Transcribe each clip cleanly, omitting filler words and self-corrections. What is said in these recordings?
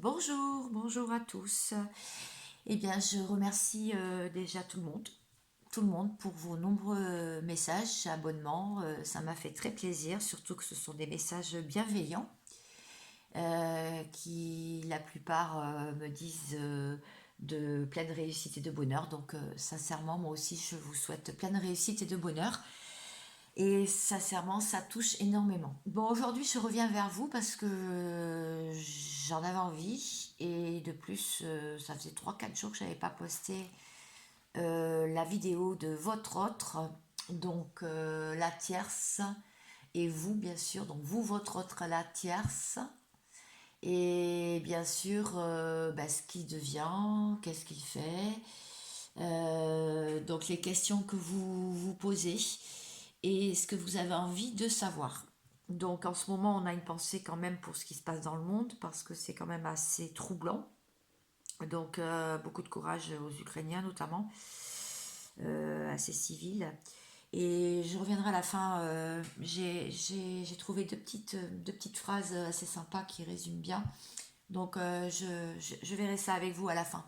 Bonjour, bonjour à tous. Eh bien, je remercie déjà tout le monde pour vos nombreux messages, abonnements. Ça m'a fait très plaisir, surtout que ce sont des messages bienveillants qui, la plupart, me disent de pleine réussite et de bonheur. Donc, sincèrement, moi aussi, je vous souhaite pleine réussite et de bonheur. Et sincèrement, ça touche énormément. Bon, aujourd'hui, je reviens vers vous parce que j'en avais envie. Et de plus, ça faisait 3 4 jours que je n'avais pas posté la vidéo de votre autre. Donc, la tierce. Et vous, bien sûr. Donc, vous, votre autre, la tierce. Et bien sûr, ce qu'il devient, qu'est-ce qu'il fait. Donc, les questions que vous vous posez et ce que vous avez envie de savoir. Donc en ce moment, on a une pensée quand même pour ce qui se passe dans le monde parce que c'est quand même assez troublant. Donc beaucoup de courage aux Ukrainiens notamment, à ces civils. Et je reviendrai à la fin. J'ai trouvé deux petites phrases assez sympas qui résument bien. Donc je verrai ça avec vous à la fin.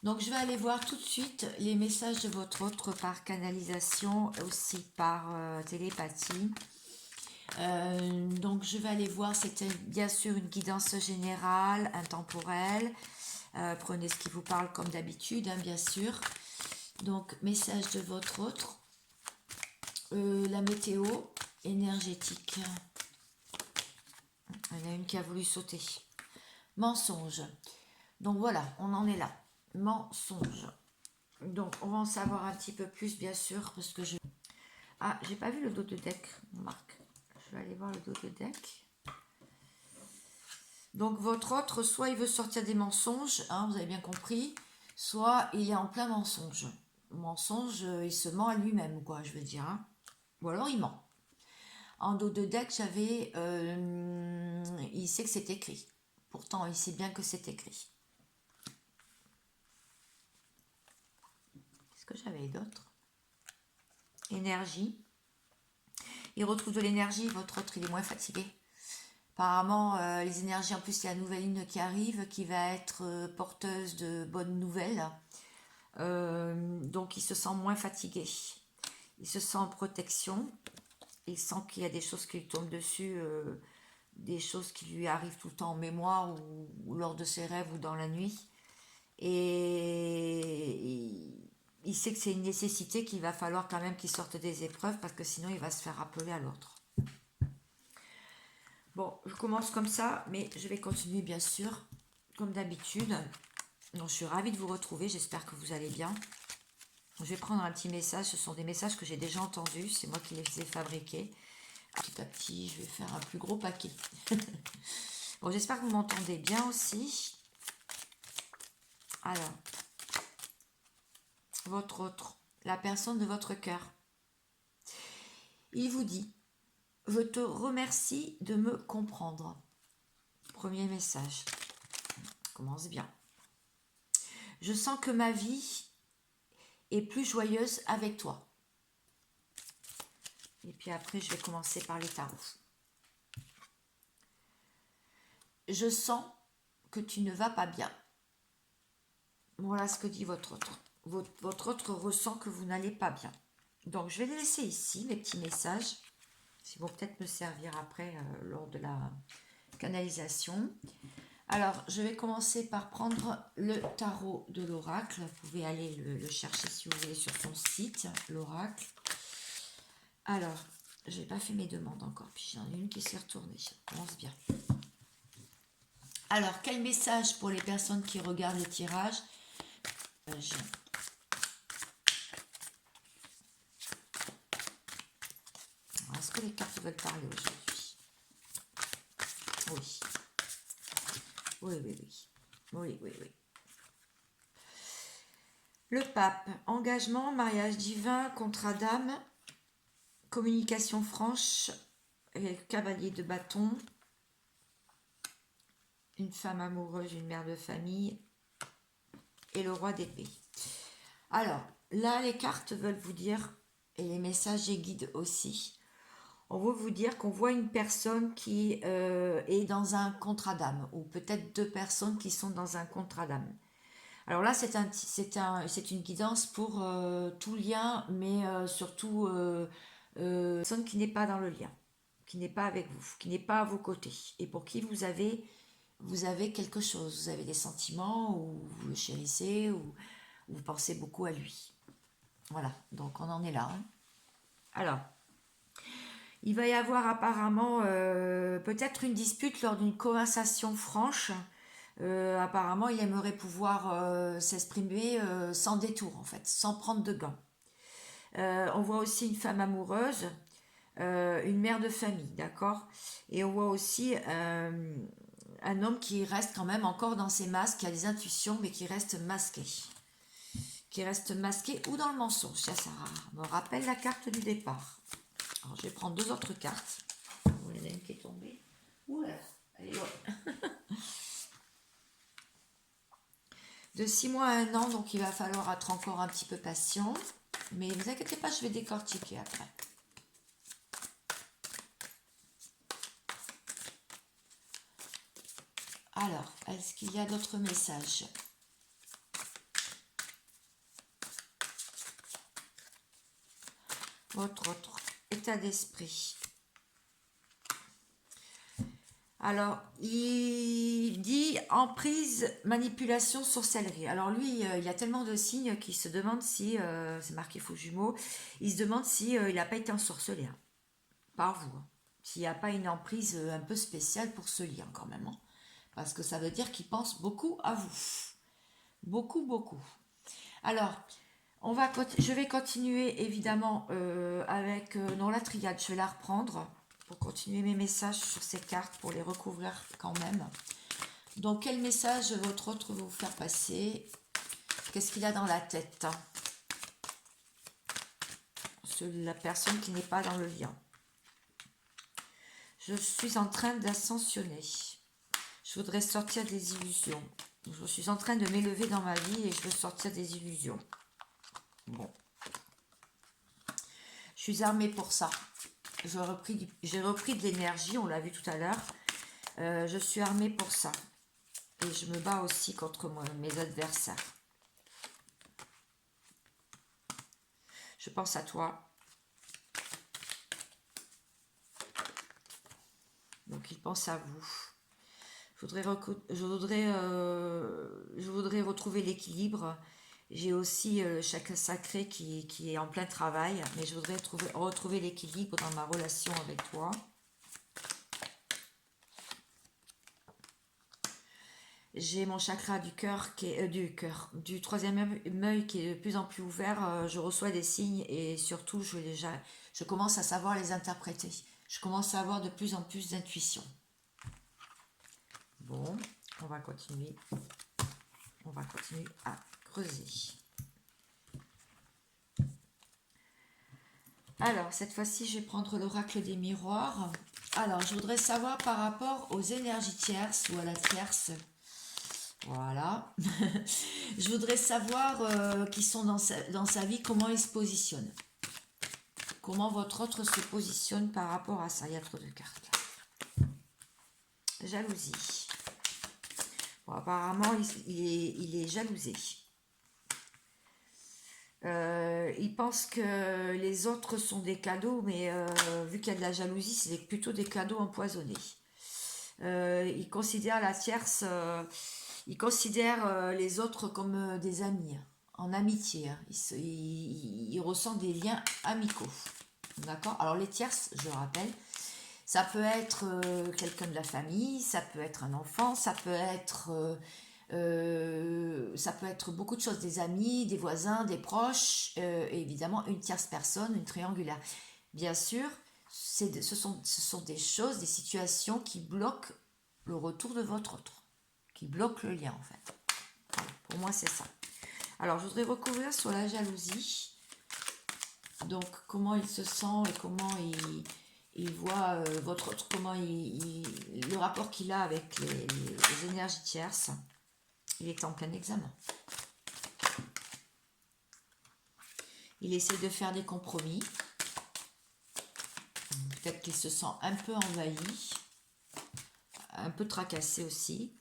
Donc je vais aller voir tout de suite les messages de votre autre par canalisation, aussi par télépathie. Donc je vais aller voir, c'était bien sûr une guidance générale, intemporelle. Prenez ce qui vous parle comme d'habitude, hein, bien sûr. Donc message de votre autre. La météo énergétique. Il y en a une qui a voulu sauter. Mensonge. Donc voilà, on en est là. Mensonge. Donc on va en savoir un petit peu plus, bien sûr, parce que je... Ah, j'ai pas vu le dos de deck, Marc. Je vais aller voir le dos de deck. Donc votre autre, soit il veut sortir des mensonges, hein, vous avez bien compris, soit il est en plein mensonge. Mensonge, il se ment à lui-même, quoi, je veux dire. Hein. Ou alors il ment. En dos de deck, j'avais... il sait que c'est écrit. Pourtant, il sait bien que c'est écrit. Qu'est-ce que j'avais d'autre? Énergie. Il retrouve de l'énergie, votre autre, il est moins fatigué. Apparemment, les énergies, en plus, il y a la nouvelle lune qui arrive, qui va être porteuse de bonnes nouvelles. Donc, il se sent moins fatigué. Il se sent en protection. Il sent qu'il y a des choses qui lui tombent dessus, des choses qui lui arrivent tout le temps en mémoire ou lors de ses rêves ou dans la nuit. Et il sait que c'est une nécessité qu'il va falloir quand même qu'il sorte des épreuves parce que sinon il va se faire rappeler à l'autre. Bon, je commence comme ça, mais je vais continuer bien sûr, comme d'habitude. Donc, je suis ravie de vous retrouver, j'espère que vous allez bien. Je vais prendre un petit message, ce sont des messages que j'ai déjà entendus, c'est moi qui les ai fabriqués. Petit à petit, je vais faire un plus gros paquet. Bon, j'espère que vous m'entendez bien aussi. Alors, votre autre, la personne de votre cœur. Il vous dit, je te remercie de me comprendre. Premier message. Commence bien. Je sens que ma vie est plus joyeuse avec toi. Et puis après, je vais commencer par les tarots. Je sens que tu ne vas pas bien. Voilà ce que dit votre autre. Votre autre ressent que vous n'allez pas bien. Donc, je vais les laisser ici, les petits messages. Ils vont peut-être me servir après lors de la canalisation. Alors, je vais commencer par prendre le tarot de l'oracle. Vous pouvez aller le chercher si vous voulez sur son site, l'oracle. Alors, je n'ai pas fait mes demandes encore, puis j'en ai une qui s'est retournée. Ça commence bien. Alors, quel message pour les personnes qui regardent le tirage? Est-ce que les cartes veulent parler aujourd'hui? Oui. Oui, oui, oui. Oui, oui, oui. Le pape, engagement, mariage divin, contrat d'âme, communication franche, et cavalier de bâton, une femme amoureuse, une mère de famille, et le roi d'épée. Alors, là, les cartes veulent vous dire, et les messages et guides aussi, on veut vous dire qu'on voit une personne qui est dans un contrat d'âme, ou peut-être deux personnes qui sont dans un contrat d'âme. Alors là, c'est une guidance pour tout lien, mais surtout personne qui n'est pas dans le lien, qui n'est pas avec vous, qui n'est pas à vos côtés, et pour qui vous avez quelque chose, vous avez des sentiments, ou vous le chérissez, ou vous pensez beaucoup à lui. Voilà, donc on en est là. Hein. Alors, il va y avoir apparemment peut-être une dispute lors d'une conversation franche. Apparemment, il aimerait pouvoir s'exprimer sans détour, en fait, sans prendre de gants. On voit aussi une femme amoureuse, une mère de famille, d'accord. Et on voit aussi un homme qui reste quand même encore dans ses masques, qui a des intuitions, mais qui reste masqué. Qui reste masqué ou dans le mensonge. Ça me rappelle la carte du départ. Alors, je vais prendre deux autres cartes. Il y en a une qui est tombée. Oula, elle est loin. De 6 mois à 1 an, donc il va falloir être encore un petit peu patient. Mais ne vous inquiétez pas, je vais décortiquer après. Alors, est-ce qu'il y a d'autres messages? Votre autre état d'esprit. Alors, il dit emprise, manipulation, sorcellerie. Alors lui, il a tellement de signes qu'il se demande si, c'est marqué faux jumeau, il se demande si il n'a pas été ensorcelé hein, par vous. Hein. S'il n'y a pas une emprise un peu spéciale pour ce lien quand même. Hein. Parce que ça veut dire qu'il pense beaucoup à vous. Beaucoup, beaucoup. Alors, je vais continuer évidemment avec non, la triade, je vais la reprendre pour continuer mes messages sur ces cartes, pour les recouvrir quand même. Donc, quel message votre autre va vous faire passer? Qu'est-ce qu'il a dans la tête? La personne qui n'est pas dans le lien. Je suis en train d'ascensionner. Je voudrais sortir des illusions. Je suis en train de m'élever dans ma vie et je veux sortir des illusions. Bon. Je suis armée pour ça. J'ai repris de l'énergie, on l'a vu tout à l'heure. Je suis armée pour ça. Et je me bats aussi contre mes adversaires. Je pense à toi. Donc il pense à vous. Je voudrais retrouver l'équilibre. J'ai aussi chacun sacré qui est en plein travail, mais je voudrais retrouver l'équilibre dans ma relation avec toi. J'ai mon chakra du cœur, du troisième œil qui est de plus en plus ouvert. Je reçois des signes et surtout, je commence à savoir les interpréter. Je commence à avoir de plus en plus d'intuition. Bon, on va continuer. On va continuer à creuser. Alors, cette fois-ci, je vais prendre l'oracle des miroirs. Alors, je voudrais savoir par rapport aux énergies tierces ou à la tierce. Voilà. Je voudrais savoir qui sont dans sa vie, comment ils se positionnent. Comment votre autre se positionne par rapport à ça. Il y a trop de cartes. Jalousie. Bon, apparemment, il est jalousé. Il pense que les autres sont des cadeaux, mais vu qu'il y a de la jalousie, c'est plutôt des cadeaux empoisonnés. Il considère la tierce, il considère les autres comme des amis, en amitié. Hein. Il ressent des liens amicaux. D'accord? Alors les tierces, je le rappelle, ça peut être quelqu'un de la famille, ça peut être un enfant, ça peut être beaucoup de choses, des amis, des voisins, des proches, et évidemment une tierce personne, une triangulaire. Bien sûr, ce sont des choses, des situations qui bloquent le retour de votre autre, qui bloquent le lien en fait. Voilà, pour moi c'est ça. Alors je voudrais recouvrir sur la jalousie. Donc comment il se sent et comment il voit votre autre, comment le rapport qu'il a avec les énergies tierces. Il est en plein examen. Il essaie de faire des compromis. Peut-être qu'il se sent un peu envahi, un peu tracassé aussi,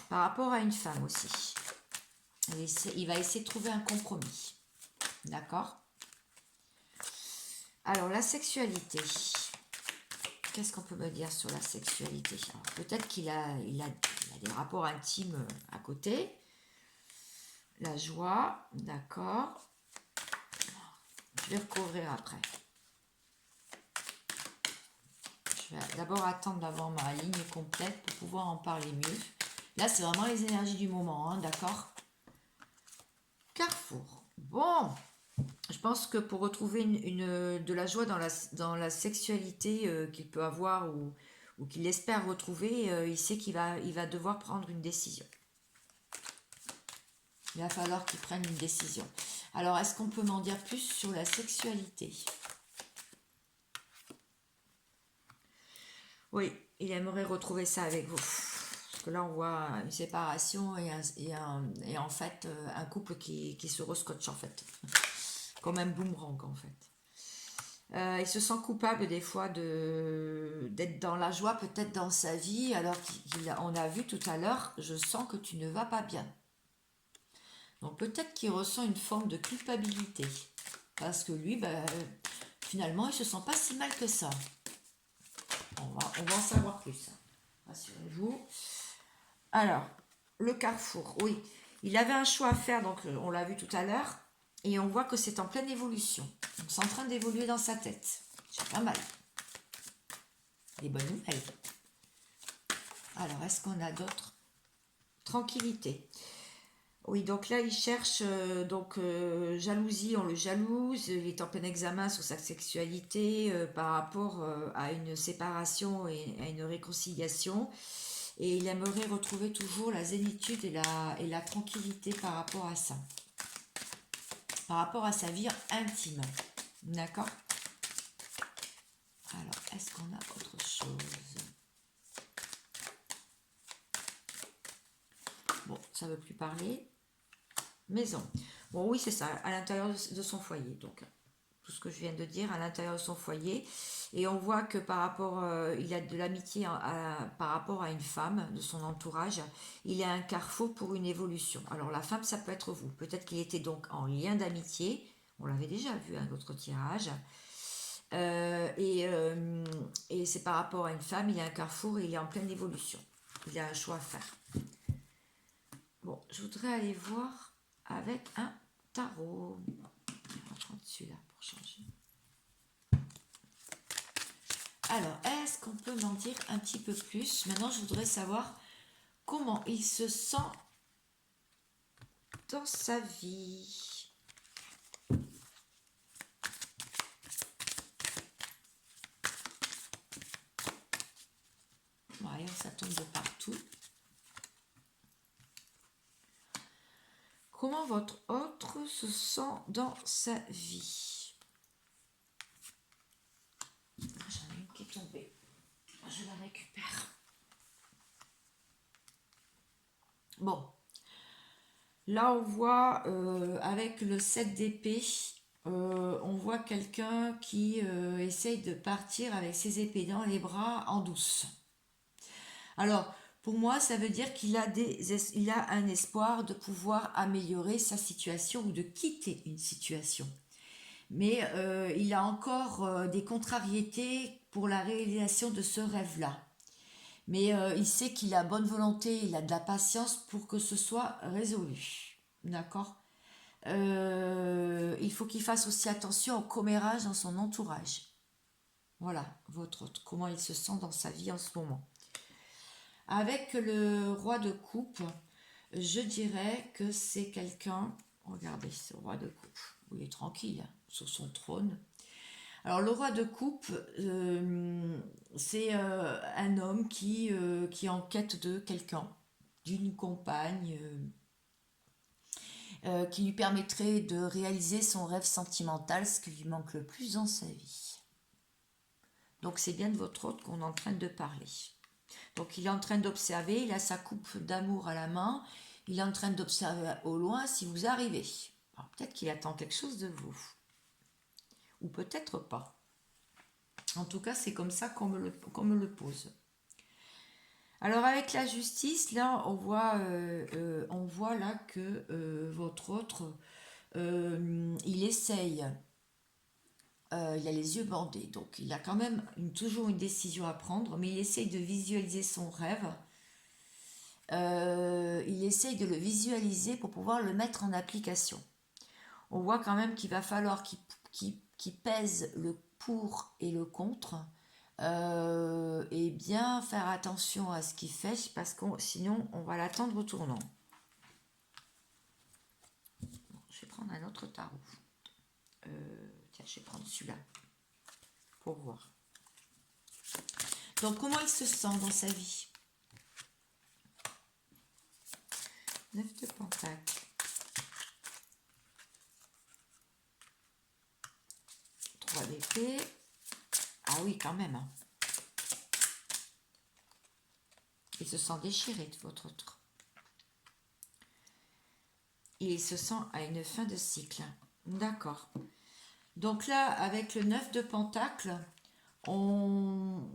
par rapport à une femme aussi. Il va essayer de trouver un compromis. D'accord? Alors, la sexualité. Qu'est-ce qu'on peut me dire sur la sexualité? Peut-être qu'il a des rapports intimes à côté. La joie, d'accord. Je vais recouvrir après. Je vais d'abord attendre d'avoir ma ligne complète pour pouvoir en parler mieux. Là, c'est vraiment les énergies du moment, hein, d'accord? Carrefour. Bon, je pense que pour retrouver de la joie dans la sexualité qu'il peut avoir ou qu'il espère retrouver, il sait il va devoir prendre une décision. Il va falloir qu'il prenne une décision. Alors, est-ce qu'on peut m'en dire plus sur la sexualité? Oui, il aimerait retrouver ça avec vous. Parce que là, on voit une séparation et en fait un couple qui se rescotche en fait. Comme un boomerang en fait. Il se sent coupable des fois d'être dans la joie, peut-être dans sa vie, alors qu'on a vu tout à l'heure, je sens que tu ne vas pas bien. Donc peut-être qu'il ressent une forme de culpabilité. Parce que lui, finalement, il se sent pas si mal que ça. On va en savoir plus. Rassurez-vous. Alors, le carrefour, oui. Il avait un choix à faire, donc on l'a vu tout à l'heure. Et on voit que c'est en pleine évolution. Donc c'est en train d'évoluer dans sa tête. C'est pas mal. Des bonnes nouvelles. Alors, est-ce qu'on a d'autres? Tranquillité. Oui, donc là, il cherche jalousie, on le jalouse, il est en plein examen sur sa sexualité par rapport à une séparation et à une réconciliation. Et il aimerait retrouver toujours la zénitude et la tranquillité par rapport à ça. Par rapport à sa vie intime. D'accord? Alors, est-ce qu'on a autre chose? Bon, ça ne veut plus parler. Maison. Bon, oui, c'est ça, à l'intérieur de son foyer. Donc, tout ce que je viens de dire, à l'intérieur de son foyer. Et on voit que par rapport, il a de l'amitié par rapport à une femme de son entourage. Il a un carrefour pour une évolution. Alors, la femme, ça peut être vous. Peut-être qu'il était donc en lien d'amitié. On l'avait déjà vu à un autre tirage. Et c'est par rapport à une femme, il a un carrefour et il est en pleine évolution. Il a un choix à faire. Bon, je voudrais aller voir avec un tarot. On va prendre celui-là pour changer. Alors, est-ce qu'on peut m'en dire un petit peu plus? Maintenant, je voudrais savoir comment il se sent dans sa vie. Voyons, ça tombe de partout. Comment votre autre se sent dans sa vie? J'en ai une qui est tombée. Je la récupère. Bon. Là, on voit avec le 7 d'épée, on voit quelqu'un qui essaye de partir avec ses épées dans les bras en douce. Alors, pour moi, ça veut dire qu'il a, il a un espoir de pouvoir améliorer sa situation ou de quitter une situation. Mais il a encore des contrariétés pour la réalisation de ce rêve-là. Mais il sait qu'il a bonne volonté, il a de la patience pour que ce soit résolu. D'accord? Il faut qu'il fasse aussi attention au commérage dans son entourage. Voilà, comment il se sent dans sa vie en ce moment. Avec le roi de coupe, je dirais que c'est quelqu'un, regardez ce roi de coupe, il est tranquille sur son trône. Alors le roi de coupe, c'est un homme qui est en quête de quelqu'un, d'une compagne, qui lui permettrait de réaliser son rêve sentimental, ce qui lui manque le plus dans sa vie. Donc c'est bien de votre hôte qu'on est en train de parler. Donc il est en train d'observer, il a sa coupe d'amour à la main, il est en train d'observer au loin si vous arrivez. Alors peut-être qu'il attend quelque chose de vous. Ou peut-être pas. En tout cas, c'est comme ça qu'on me le pose. Alors avec la justice, là, on voit là que votre autre, il essaye, il a les yeux bandés, donc il a quand même toujours une décision à prendre, mais il essaye de visualiser son rêve. Il essaye de le visualiser pour pouvoir le mettre en application. On voit quand même qu'il va falloir qu'il pèse le pour et le contre, et bien faire attention à ce qu'il fait parce que sinon on va l'attendre au tournant. Bon, je vais prendre un autre tarot. Tiens, je vais prendre celui-là pour voir. Donc comment il se sent dans sa vie? 9 de Pentacle. 3 d'épée. Ah oui, quand même. Hein. Il se sent déchiré de votre autre. Il se sent à une fin de cycle. D'accord. Donc là, avec le 9 de Pentacle, on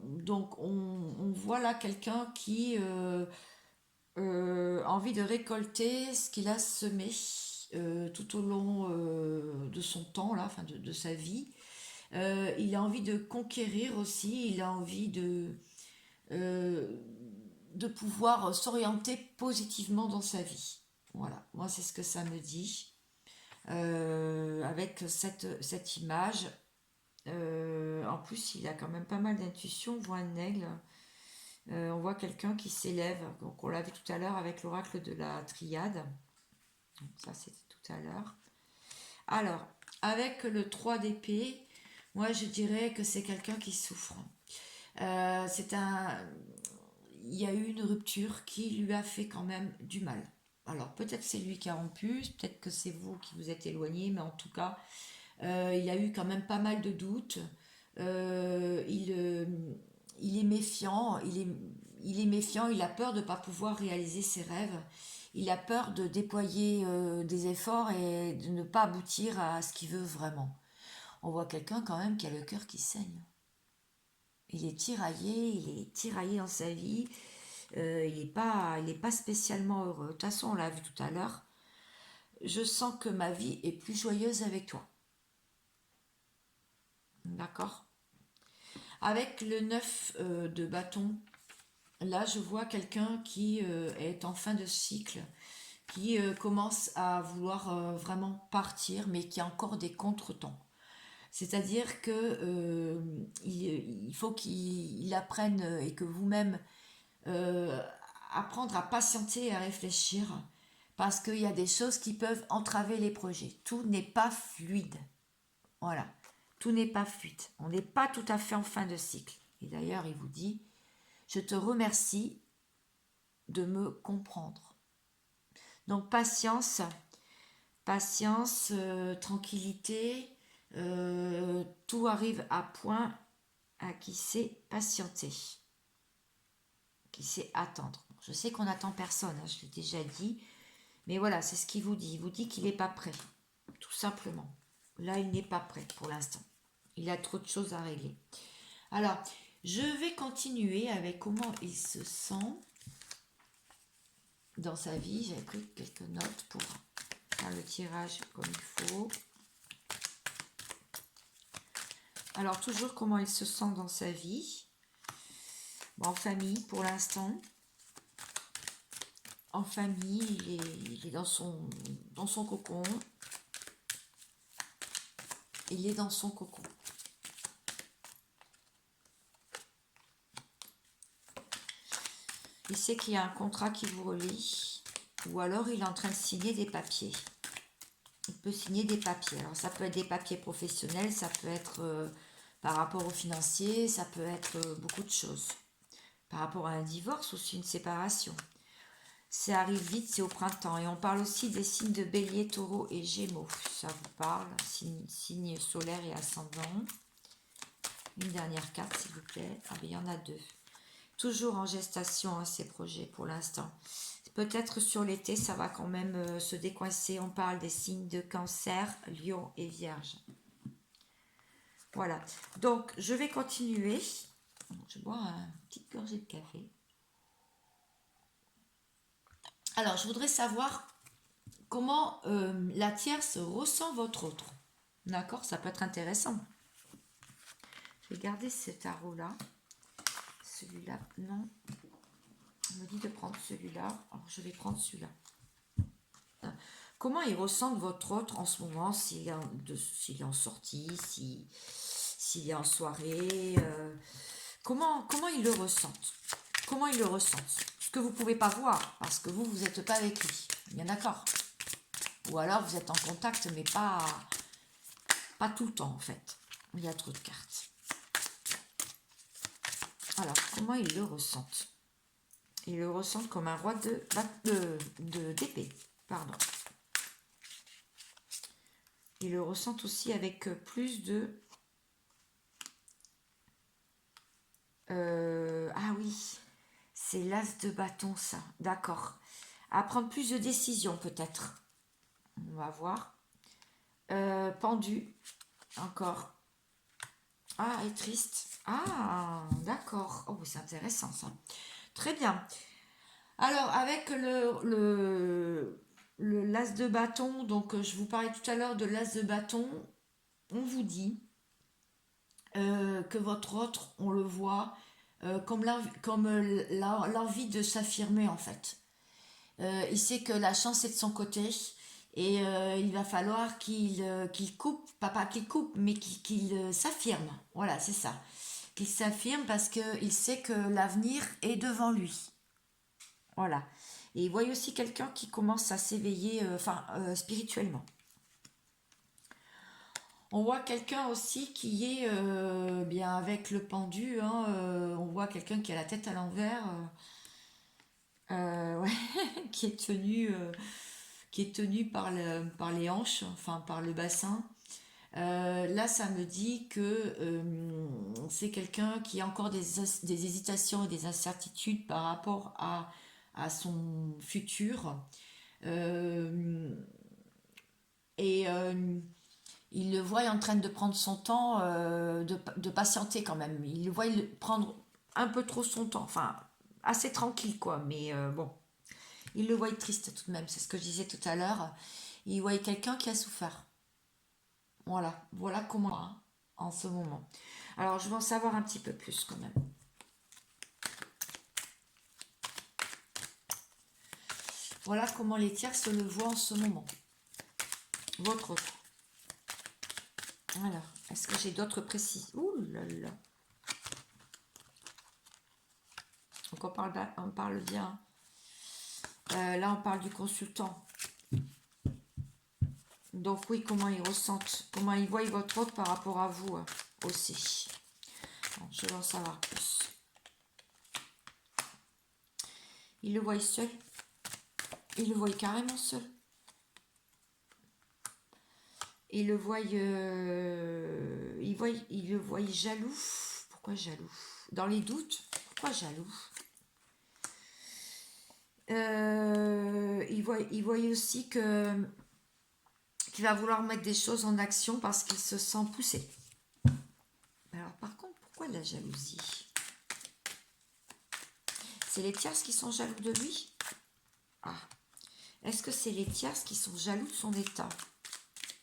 voit là quelqu'un qui a envie de récolter ce qu'il a semé tout au long de son temps, là, enfin de sa vie. Il a envie de conquérir aussi, il a envie de pouvoir s'orienter positivement dans sa vie. Voilà, moi c'est ce que ça me dit. Avec cette image. En plus, il a quand même pas mal d'intuition. On voit un aigle. On voit quelqu'un qui s'élève. Donc, on l'a vu tout à l'heure avec l'oracle de la Triade. Donc, ça, c'était tout à l'heure. Alors, avec le 3 d'épée, moi, je dirais que c'est quelqu'un qui souffre. Il y a eu une rupture qui lui a fait quand même du mal. Alors, peut-être c'est lui qui a rompu, peut-être que c'est vous qui vous êtes éloigné, mais en tout cas, il a eu quand même pas mal de doutes. Il est méfiant, il est méfiant, il a peur de ne pas pouvoir réaliser ses rêves. Il a peur de déployer des efforts et de ne pas aboutir à ce qu'il veut vraiment. On voit quelqu'un quand même qui a le cœur qui saigne. Il est tiraillé dans sa vie. Il n'est pas spécialement heureux. De toute façon, on l'a vu tout à l'heure. Je sens que ma vie est plus joyeuse avec toi. D'accord. Avec le 9 de bâton, là je vois quelqu'un qui est en fin de cycle, qui commence à vouloir vraiment partir, mais qui a encore des contretemps. C'est-à-dire que il faut qu'il apprenne et que vous-même apprendre à patienter et à réfléchir, parce qu'il y a des choses qui peuvent entraver les projets. Tout n'est pas fluide. Voilà. Tout n'est pas fluide. On n'est pas tout à fait en fin de cycle. Et d'ailleurs, il vous dit, je te remercie de me comprendre. Donc, patience, tranquillité, tout arrive à point à qui sait patienter, qui sait attendre. Je sais qu'on n'attend personne, hein, je l'ai déjà dit, mais voilà, c'est ce qu'il vous dit. Il vous dit qu'il n'est pas prêt, tout simplement. Là, il n'est pas prêt pour l'instant. Il a trop de choses à régler. Alors, je vais continuer avec comment il se sent dans sa vie. J'avais pris quelques notes pour faire le tirage comme il faut. Alors, toujours comment il se sent dans sa vie. Bon, en famille, pour l'instant. En famille, il est dans son cocon. Il est dans son cocon. Il sait qu'il y a un contrat qui vous relie, ou alors il est en train de signer des papiers. Il peut signer des papiers. Alors ça peut être des papiers professionnels, ça peut être par rapport aux financiers, ça peut être beaucoup de choses. Par rapport à un divorce ou une séparation. Ça arrive vite, c'est au printemps. Et on parle aussi des signes de Bélier, Taureau et Gémeaux. Ça vous parle, signe solaire et ascendant. Une dernière carte, s'il vous plaît. Ah, mais il y en a deux. Toujours en gestation, hein, ces projets pour l'instant. Peut-être sur l'été, ça va quand même se décoincer. On parle des signes de Cancer, Lion et Vierge. Voilà. Donc, je vais continuer. Je bois une petite gorgée de café. Alors, je voudrais savoir comment la tierce ressent votre autre. D'accord? Ça peut être intéressant. Je vais garder cet tarot-là. Celui-là, non. On me dit de prendre celui-là. Alors, je vais prendre celui-là. Comment il ressent votre autre en ce moment, s'il est en sortie, s'il est en soirée, comment il le ressent? Comment il le ressent? Ce que vous ne pouvez pas voir, parce que vous n'êtes pas avec lui. Bien d'accord? Ou alors vous êtes en contact, mais pas tout le temps en fait. Il y a trop de cartes. Alors, comment il le ressent? Il le ressent comme un roi d'épée. Pardon. Il le ressent aussi avec plus de... ah oui, c'est l'as de bâton ça. D'accord. À prendre plus de décisions peut-être. On va voir. Pendu. Encore. Ah, et triste. Ah, d'accord. Oh, c'est intéressant ça. Très bien. Alors, avec le l'as de bâton, donc je vous parlais tout à l'heure de l'as de bâton, on vous dit que votre autre, on le voit comme l'envie de s'affirmer en fait. Il sait que la chance est de son côté et il va falloir qu'il coupe, pas qu'il coupe, mais qu'il s'affirme. Voilà, c'est ça. Qu'il s'affirme parce qu'il sait que l'avenir est devant lui. Voilà. Et il voit aussi quelqu'un qui commence à s'éveiller, spirituellement. On voit quelqu'un aussi qui est bien avec le pendu. Hein, on voit quelqu'un qui a la tête à l'envers, ouais, qui est tenu par les hanches, enfin par le bassin. Là, ça me dit que c'est quelqu'un qui a encore des hésitations et des incertitudes par rapport à son futur. Euh, et il le voit en train de prendre son temps, de patienter quand même. Il le voit prendre un peu trop son temps, enfin assez tranquille quoi, mais bon, il le voit triste tout de même, c'est ce que je disais tout à l'heure. Il voit quelqu'un qui a souffert. Voilà, voilà comment hein, en ce moment. Alors je veux en savoir un petit peu plus quand même. Voilà comment les tierces le voient en ce moment. Votre autre. Alors, est-ce que j'ai d'autres précisions? Ouh là là. Donc on parle bien. Là, on parle du consultant. Donc oui, comment ils ressentent, comment ils voient votre autre par rapport à vous aussi. Bon, je veux en savoir plus. Ils le voient seul. Ils le voient carrément seul. Ils le voient, ils le voient jaloux. Pourquoi jaloux? Dans les doutes. Pourquoi jaloux? Il voit aussi que qu'il va vouloir mettre des choses en action parce qu'il se sent poussé. Alors par contre, pourquoi la jalousie? C'est les tierces qui sont jaloux de lui? Ah. Est-ce que c'est les tierces qui sont jaloux de son état?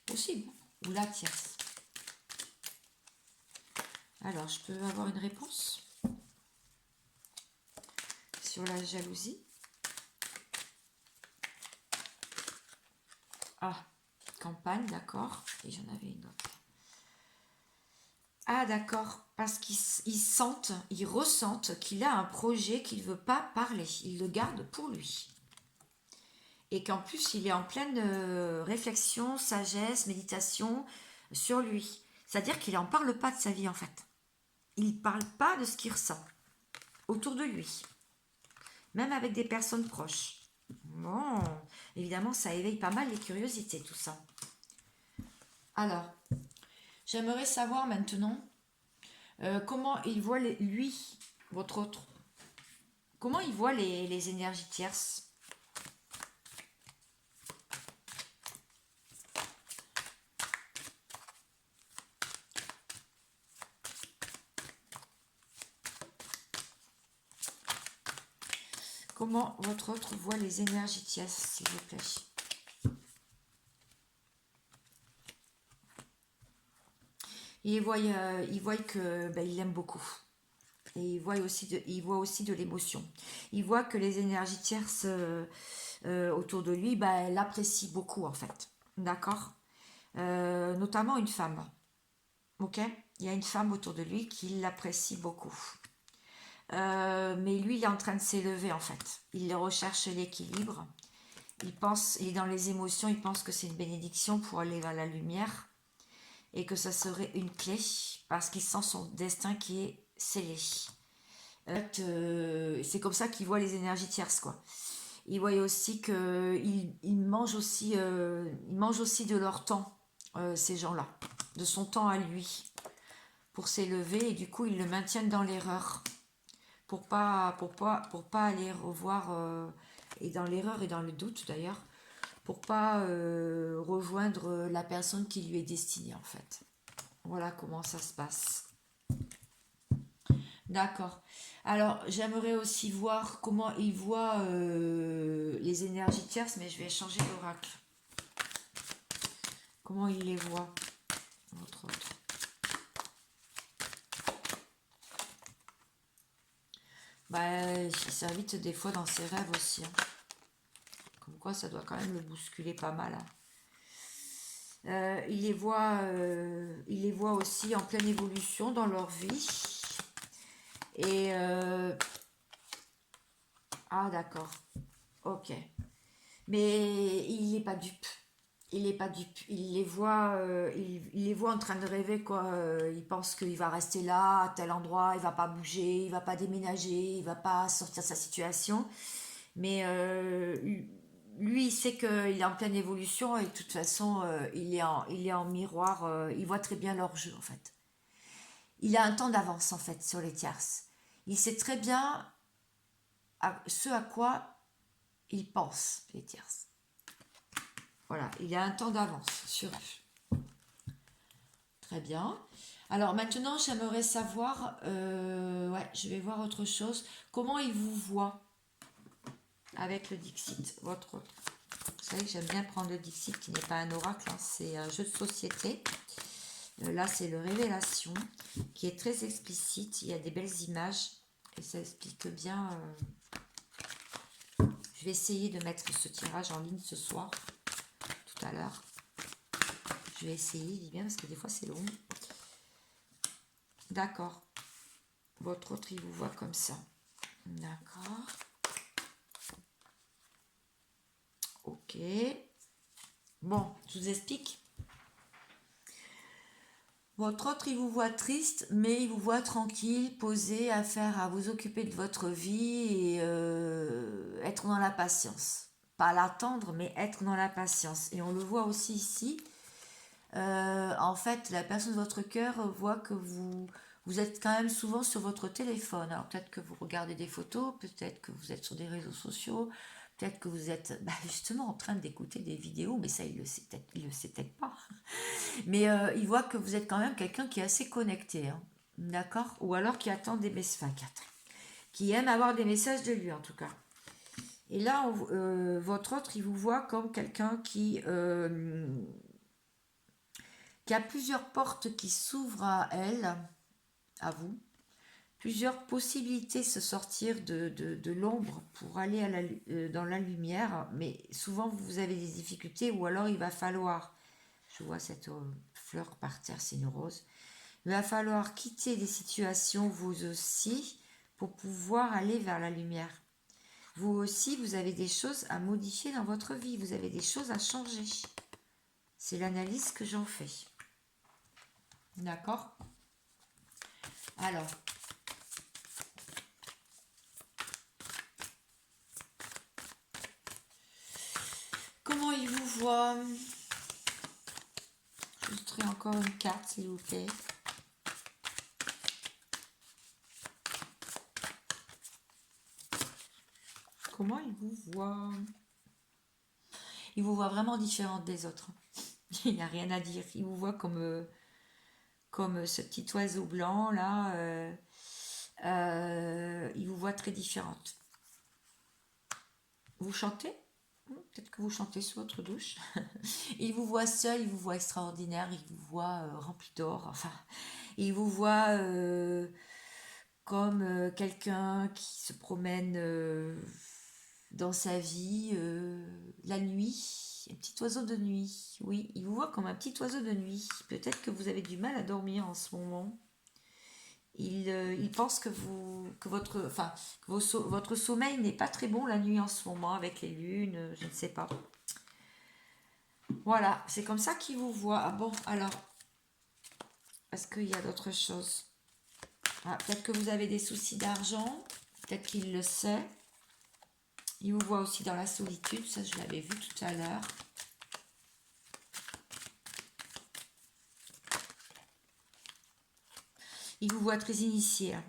Possible. Ou la tierce? Alors, je peux avoir une réponse sur la jalousie? Ah, campagne, d'accord. Et j'en avais une autre. Ah, d'accord. Parce qu'ils sentent, ils ressentent qu'il a un projet qu'il ne veut pas parler. Il le garde pour lui. Et qu'en plus, il est en pleine réflexion, sagesse, méditation sur lui. C'est-à-dire qu'il n'en parle pas de sa vie, en fait. Il ne parle pas de ce qu'il ressent autour de lui. Même avec des personnes proches. Bon, évidemment, ça éveille pas mal les curiosités, tout ça. Alors, j'aimerais savoir maintenant comment il voit lui, votre autre. Comment il voit les énergies tierces. comment votre autre voit les énergies tierces, s'il vous plaît. Il voit que ben, il l'aime beaucoup. Et il voit aussi de l'émotion. Il voit que les énergies tierces autour de lui, ben, elle apprécie beaucoup en fait. D'accord. Notamment une femme. Ok. Il y a une femme autour de lui qui l'apprécie beaucoup. Mais lui, il est en train de s'élever en fait. Il recherche l'équilibre. Il est dans les émotions, il pense que c'est une bénédiction pour aller vers la lumière et que ça serait une clé parce qu'il sent son destin qui est scellé. C'est comme ça qu'il voit les énergies tierces, quoi. Il voit aussi que il mange aussi, de leur temps, ces gens-là, de son temps à lui, pour s'élever et du coup ils le maintiennent dans l'erreur, pour pas aller revoir et dans l'erreur et dans le doute d'ailleurs, pour pas rejoindre la personne qui lui est destinée en fait. Voilà comment ça se passe. D'accord. Alors, j'aimerais aussi voir comment il voit les énergies tierces, mais je vais changer l'oracle. Comment il les voit, entre autres. Bah, il s'invite des fois dans ses rêves aussi. Hein. Comme quoi, ça doit quand même le bousculer pas mal. Hein. Il les voit aussi en pleine évolution dans leur vie. Et ah d'accord, ok. Mais il n'est pas dupe. Il n'est pas dupe. Il les voit en train de rêver quoi. Il pense qu'il va rester là, à tel endroit, il va pas bouger, il va pas déménager, il va pas sortir de sa situation. Mais lui, il sait qu'il est en pleine évolution et de toute façon, il est en miroir. Il voit très bien leur jeu en fait. Il a un temps d'avance en fait sur les tierces. Il sait très bien ce à quoi il pense les tierces. Voilà, il a un temps d'avance sur eux. Très bien. Alors maintenant, j'aimerais savoir, ouais, je vais voir autre chose. Comment il vous voit avec le Dixit, votre. Vous savez que j'aime bien prendre le Dixit, qui n'est pas un oracle, hein, c'est un jeu de société. Là, c'est le Révélation, qui est très explicite. Il y a des belles images et ça explique bien. Je vais essayer de mettre ce tirage en ligne ce soir, tout à l'heure. Je vais essayer, il dit bien, parce que des fois c'est long. D'accord. Votre autre, il vous voit comme ça. D'accord. Ok. Bon, je vous explique. Votre autre, il vous voit triste, mais il vous voit tranquille, posé, à vous occuper de votre vie et être dans la patience. Pas l'attendre, mais être dans la patience. Et on le voit aussi ici. En fait, la personne de votre cœur voit que vous êtes quand même souvent sur votre téléphone. Alors peut-être que vous regardez des photos, peut-être que vous êtes sur des réseaux sociaux, peut-être que vous êtes justement en train d'écouter des vidéos, mais ça il le sait peut-être pas. Mais il voit que vous êtes quand même quelqu'un qui est assez connecté, hein. D'accord. Ou alors qui attend des messages, enfin, qui aime avoir des messages de lui en tout cas. Et là, votre autre, il vous voit comme quelqu'un qui a plusieurs portes qui s'ouvrent à elle, à vous, plusieurs possibilités de se sortir de l'ombre pour aller dans la lumière, mais souvent vous avez des difficultés ou alors il va falloir, je vois cette fleur par terre, c'est une rose, il va falloir quitter des situations vous aussi pour pouvoir aller vers la lumière. Vous aussi, vous avez des choses à modifier dans votre vie, vous avez des choses à changer. C'est l'analyse que j'en fais. D'accord. Alors, comment il vous voit? Je vous ferai encore une carte, s'il vous plaît. Comment il vous voit? Il vous voit vraiment différente des autres. Il n'y a rien à dire. Il vous voit comme ce petit oiseau blanc là. Il vous voit très différente. Vous chantez? Peut-être que vous chantez sous votre douche. Il vous voit seul, il vous voit extraordinaire, il vous voit rempli d'or. Enfin, il vous voit comme quelqu'un qui se promène dans sa vie la nuit. Un petit oiseau de nuit. Oui, il vous voit comme un petit oiseau de nuit. Peut-être que vous avez du mal à dormir en ce moment. Il pense que votre sommeil n'est pas très bon la nuit en ce moment avec les lunes, je ne sais pas. Voilà, c'est comme ça qu'il vous voit. Ah bon, alors, est-ce qu'il y a d'autres choses? Ah, peut-être que vous avez des soucis d'argent, peut-être qu'il le sait. Il vous voit aussi dans la solitude, ça je l'avais vu tout à l'heure. Il vous voit très initié, hein.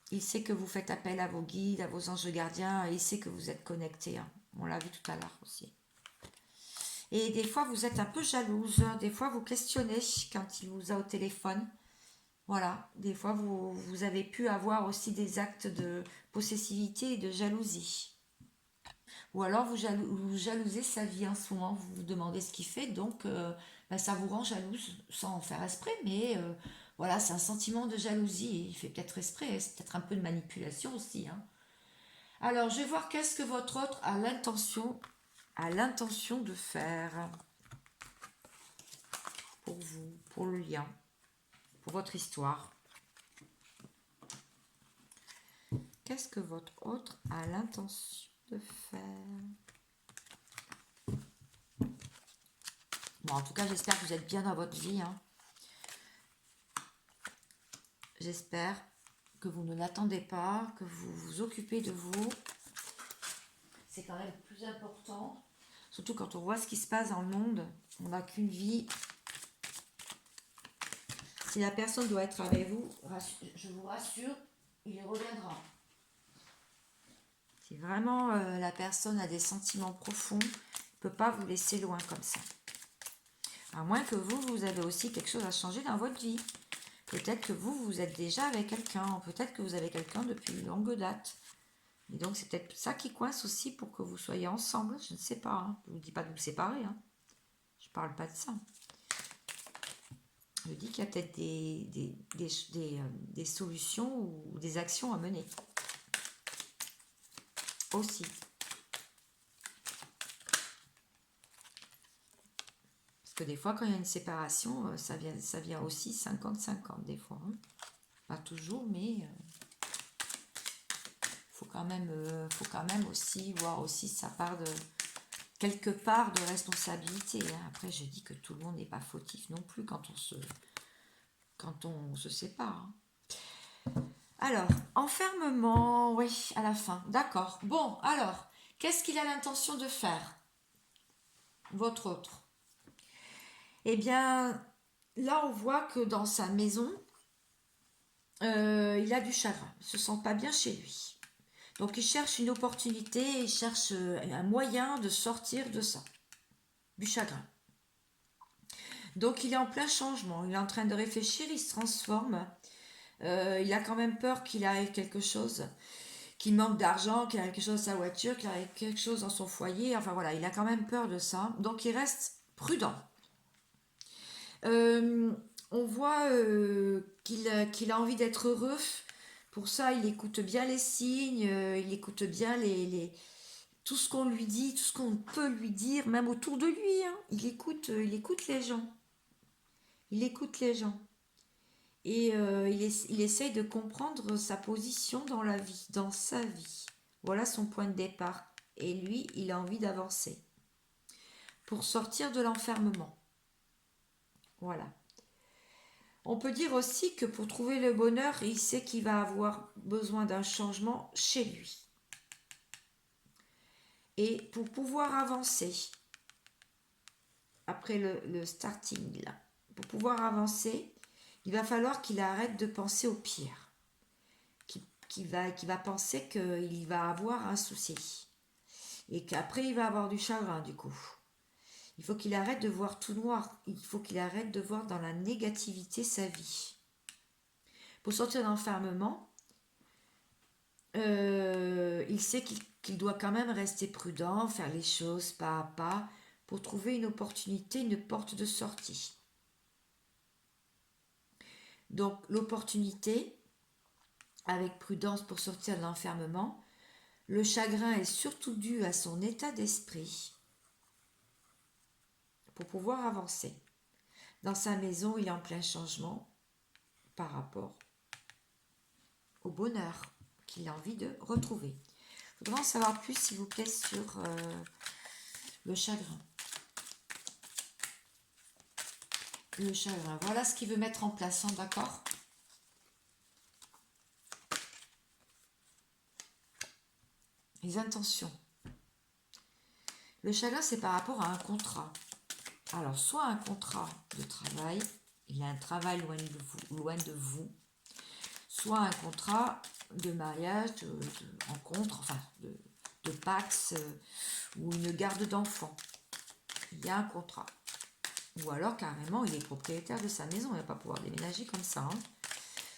Il sait que vous faites appel à vos guides, à vos anges gardiens, et il sait que vous êtes connecté, hein. On l'a vu tout à l'heure aussi. Et des fois, vous êtes un peu jalouse. Des fois, vous questionnez quand il vous a au téléphone. Voilà. Des fois, vous avez pu avoir aussi des actes de possessivité et de jalousie. Ou alors, vous jalousez sa vie en ce moment. Vous vous demandez ce qu'il fait. Donc, ça vous rend jalouse sans en faire exprès. Mais voilà, c'est un sentiment de jalousie. Il fait peut-être exprès. C'est peut-être un peu de manipulation aussi, hein. Alors, je vais voir qu'est-ce que votre autre a l'intention de faire pour vous, pour le lien, pour votre histoire. Qu'est-ce que votre autre a l'intention de faire? Bon, en tout cas, j'espère que vous êtes bien dans votre vie, hein. J'espère que vous ne l'attendez pas, que vous vous occupez de vous. C'est quand même plus important. Surtout quand on voit ce qui se passe dans le monde. On n'a qu'une vie. Si la personne doit être avec vous, je vous rassure, il y reviendra. Si vraiment la personne a des sentiments profonds, il ne peut pas vous laisser loin comme ça. À moins que vous avez aussi quelque chose à changer dans votre vie. Peut-être que vous êtes déjà avec quelqu'un. Peut-être que vous avez quelqu'un depuis une longue date. Et donc, c'est peut-être ça qui coince aussi pour que vous soyez ensemble. Je ne sais pas, hein. Je ne vous dis pas de vous séparer, hein. Je ne parle pas de ça. Je dis qu'il y a peut-être des solutions ou des actions à mener. Aussi. Parce que des fois, quand il y a une séparation, ça vient aussi 50-50 des fois, hein. Pas toujours, mais faut quand même aussi voir aussi sa part de quelque part de responsabilité, hein. Après, je dis que tout le monde n'est pas fautif non plus quand on se sépare, hein. Alors, enfermement, oui, à la fin, d'accord. Bon, alors, qu'est-ce qu'il a l'intention de faire, votre autre? Eh bien, là, on voit que dans sa maison, il a du chagrin. Il se sent pas bien chez lui. Donc, il cherche une opportunité, il cherche un moyen de sortir de ça, du chagrin. Donc, il est en plein changement. Il est en train de réfléchir, il se transforme. Il a quand même peur qu'il arrive quelque chose, qu'il manque d'argent, qu'il arrive quelque chose dans sa voiture, qu'il arrive quelque chose dans son foyer. Enfin, voilà, il a quand même peur de ça. Donc, il reste prudent. On voit qu'il a envie d'être heureux. Pour ça, il écoute bien les signes, il écoute bien tout ce qu'on lui dit, tout ce qu'on peut lui dire, même autour de lui, hein. Il écoute les gens. Il écoute les gens. Et il essaye de comprendre sa position dans la vie, dans sa vie. Voilà son point de départ. Et lui, il a envie d'avancer pour sortir de l'enfermement. Voilà. On peut dire aussi que pour trouver le bonheur, il sait qu'il va avoir besoin d'un changement chez lui. Et pour pouvoir avancer, après le starting là, pour pouvoir avancer, il va falloir qu'il arrête de penser au pire. Qu'il va penser qu'il va avoir un souci. Et qu'après, il va avoir du chagrin du coup. Il faut qu'il arrête de voir tout noir. Il faut qu'il arrête de voir dans la négativité sa vie. Pour sortir d'enfermement, il sait qu'il doit quand même rester prudent, faire les choses pas à pas pour trouver une opportunité, une porte de sortie. Donc l'opportunité, avec prudence pour sortir de l'enfermement, le chagrin est surtout dû à son état d'esprit pour pouvoir avancer. Dans sa maison, il est en plein changement par rapport au bonheur qu'il a envie de retrouver. Je voudrais en savoir plus, s'il vous plaît, sur le chagrin. Le chagrin, voilà ce qu'il veut mettre en place, hein, d'accord? Les intentions. Le chagrin, c'est par rapport à un contrat. Alors, soit un contrat de travail, il a un travail loin de vous, soit un contrat de mariage, de rencontre, enfin de pax, ou une garde d'enfants. Il y a un contrat. Ou alors carrément il est propriétaire de sa maison, il ne va pas pouvoir déménager comme ça. Hein.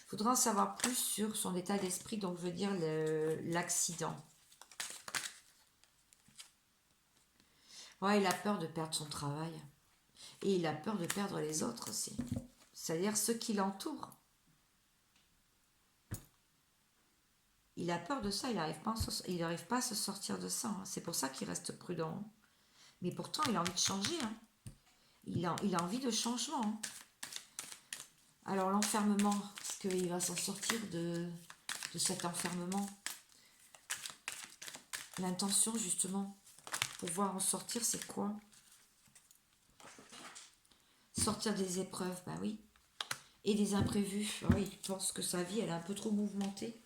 Il faudra en savoir plus sur son état d'esprit, donc je veux dire l'accident. Ouais, il a peur de perdre son travail. Et il a peur de perdre les autres aussi. C'est-à-dire ceux qui l'entourent. Il a peur de ça, il n'arrive pas à se sortir de ça. Hein. C'est pour ça qu'il reste prudent. Hein. Mais pourtant, il a envie de changer. Hein. Il a envie de changement. Hein. Alors l'enfermement, est-ce qu'il va s'en sortir de cet enfermement? L'intention, justement, pour pouvoir en sortir, c'est quoi? Sortir des épreuves, bah oui. Et des imprévus. Ah oui, il pense que sa vie, elle est un peu trop mouvementée.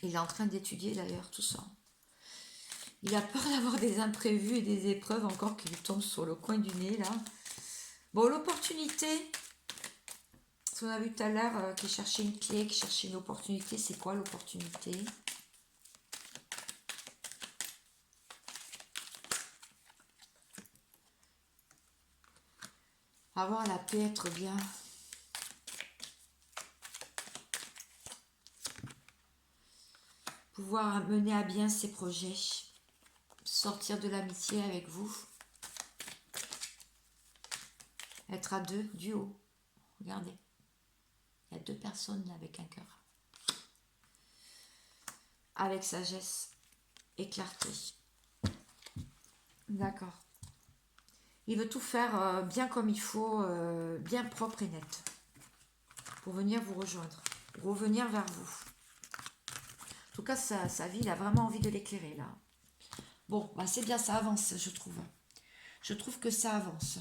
Il est en train d'étudier d'ailleurs tout ça. Il a peur d'avoir des imprévus et des épreuves encore qui lui tombent sur le coin du nez, là. Bon, l'opportunité, ce qu'on a vu tout à l'heure, qui cherchait une clé, qui cherchait une opportunité, c'est quoi l'opportunité? Avoir la paix, être bien. Pouvoir mener à bien ses projets. Sortir de l'amitié avec vous. Être à deux, duo. Regardez. Il y a deux personnes avec un cœur. Avec sagesse et clarté. D'accord. Il veut tout faire bien comme il faut, bien propre et net. Pour venir vous rejoindre. Revenir vers vous. En tout cas, sa vie, il a vraiment envie de l'éclairer, là. Bon, bah c'est bien, ça avance, je trouve. Je trouve que ça avance.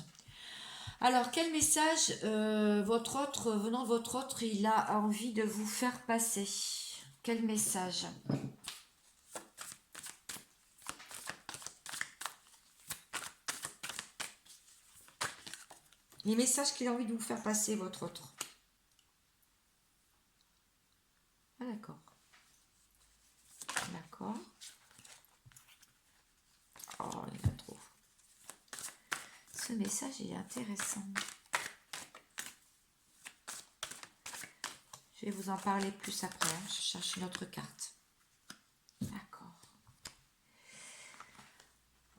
Alors, quel message venant de votre autre, il a envie de vous faire passer? Quel message? Les messages qu'il a envie de vous faire passer, votre autre. Ah, d'accord. D'accord. Oh, il y en a trop. Ce message est intéressant. Je vais vous en parler plus après. Hein. Je cherche une autre carte. D'accord.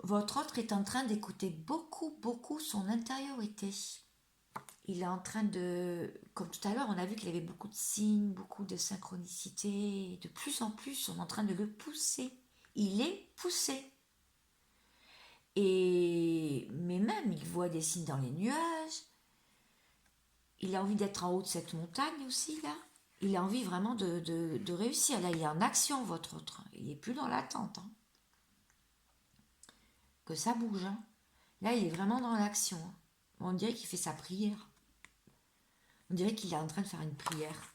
Votre autre est en train d'écouter beaucoup son intériorité. Il est en train de... Comme tout à l'heure, on a vu qu'il avait beaucoup de signes, beaucoup de synchronicité. De plus en plus, on est en train de le pousser. Il est poussé. Mais même, il voit des signes dans les nuages. Il a envie d'être en haut de cette montagne aussi, là. Il a envie vraiment de réussir. Là, il est en action, votre autre. Il n'est plus dans l'attente. Hein. Que ça bouge. Hein. Là, il est vraiment dans l'action. Hein. On dirait qu'il fait sa prière. On dirait qu'il est en train de faire une prière.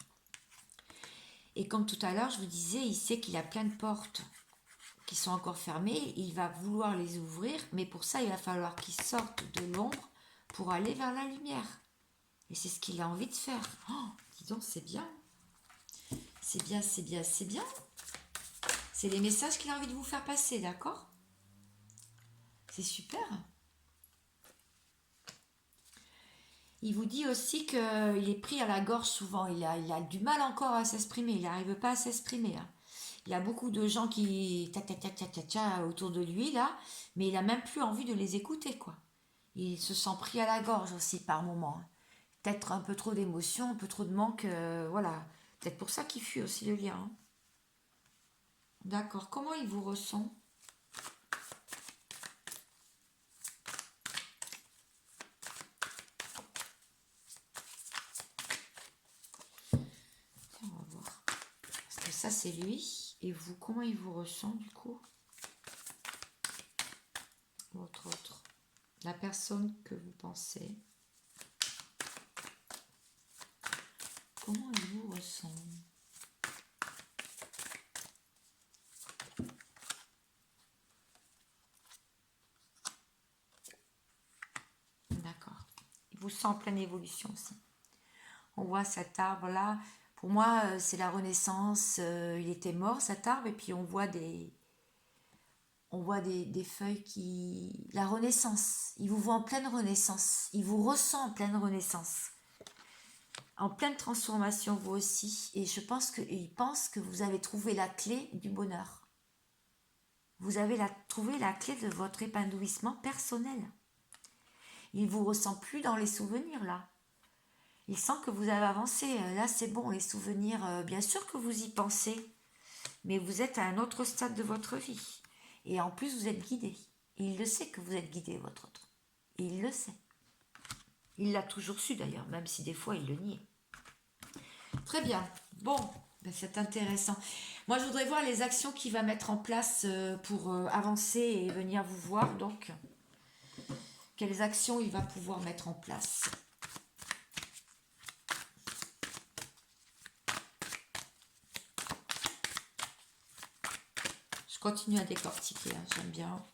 Et comme tout à l'heure, je vous disais, il sait qu'il a plein de portes qui sont encore fermées. Il va vouloir les ouvrir, mais pour ça, il va falloir qu'il sorte de l'ombre pour aller vers la lumière. Et c'est ce qu'il a envie de faire. Oh, dis donc, c'est bien. C'est bien, c'est bien, c'est bien. C'est les messages qu'il a envie de vous faire passer, d'accord? C'est super. Il vous dit aussi qu'il est pris à la gorge souvent. Il a du mal encore à s'exprimer. Il n'arrive pas à s'exprimer. Hein. Il y a beaucoup de gens qui tac tac tac tac tac tac autour de lui là, mais il a même plus envie de les écouter quoi. Il se sent pris à la gorge aussi par moments. Peut-être un peu trop d'émotion, un peu trop de manque, voilà. Peut-être pour ça qu'il fuit aussi le lien, hein. D'accord. Comment il vous ressent? Tiens, on va voir. Parce que ça, c'est lui. Et vous, comment il vous ressent du coup? Votre autre. La personne que vous pensez. Comment il vous ressent? D'accord. Il vous sent en pleine évolution aussi. On voit cet arbre-là. Pour moi, c'est la renaissance. Il était mort, cet arbre, et puis on voit des feuilles qui... La renaissance. Il vous voit en pleine renaissance. Il vous ressent en pleine renaissance. En pleine transformation, vous aussi. Et je pense qu'il pense que vous avez trouvé la clé du bonheur. Vous avez trouvé la clé de votre épanouissement personnel. Il ne vous ressent plus dans les souvenirs, là. Il sent que vous avez avancé. Là, c'est bon, les souvenirs, bien sûr que vous y pensez, mais vous êtes à un autre stade de votre vie. Et en plus, vous êtes guidé. Et il le sait que vous êtes guidé, votre autre. Et il le sait. Il l'a toujours su, d'ailleurs, même si des fois, il le niait. Très bien. Bon, ben, c'est intéressant. Moi, je voudrais voir les actions qu'il va mettre en place pour avancer et venir vous voir. Donc, quelles actions il va pouvoir mettre en place? Je continue à décortiquer, hein, j'aime bien.